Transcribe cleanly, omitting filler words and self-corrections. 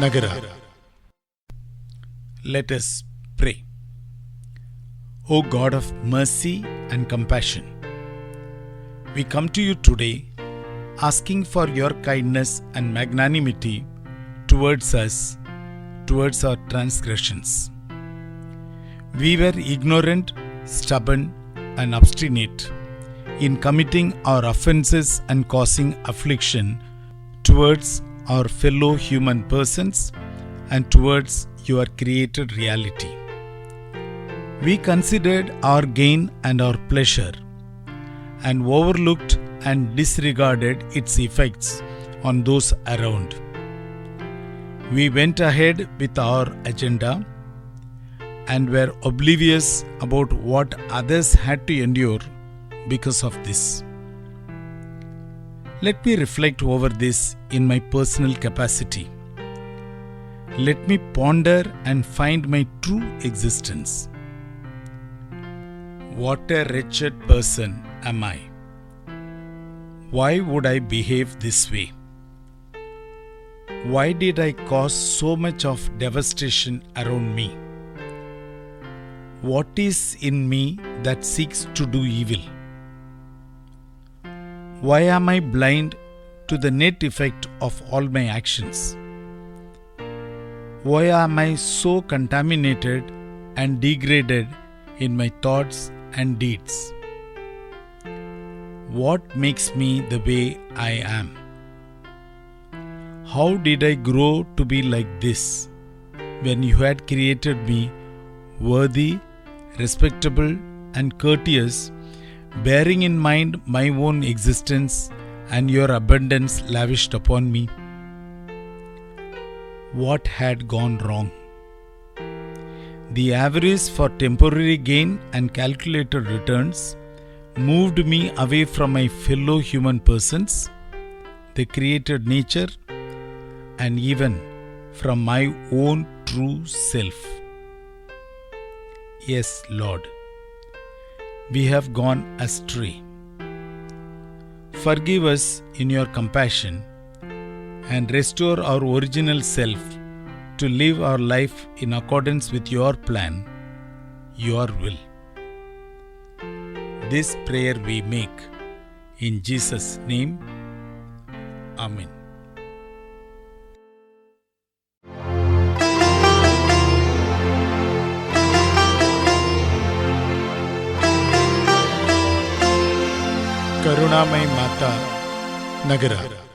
Nagara. Let us pray. O God of mercy and compassion, we come to you today asking for your kindness and magnanimity towards us, towards our transgressions. We were ignorant, stubborn, and obstinate in committing our offenses and causing affliction towards our fellow human persons and towards your created reality. We considered our gain and our pleasure and overlooked and disregarded its effects on those around. We went ahead with our agenda and were oblivious about what others had to endure because of this. Let me reflect over this in my personal capacity. Let me ponder and find my true existence. What a wretched person am I? Why would I behave this way? Why did I cause so much of devastation around me? What is in me that seeks to do evil? Why am I blind to the net effect of all my actions? Why am I so contaminated and degraded in my thoughts and deeds? What makes me the way I am? How did I grow to be like this when you had created me worthy, respectable, and courteous, bearing in mind my own existence and your abundance lavished upon me? What had gone wrong? The avarice for temporary gain and calculated returns moved me away from my fellow human persons, the created nature, and even from my own true self. Yes, Lord, we have gone astray. Forgive us in your compassion and restore our original self to live our life in accordance with your plan, your will. This prayer we make in Jesus' name. Amen. करुणामयी Mata Nagra.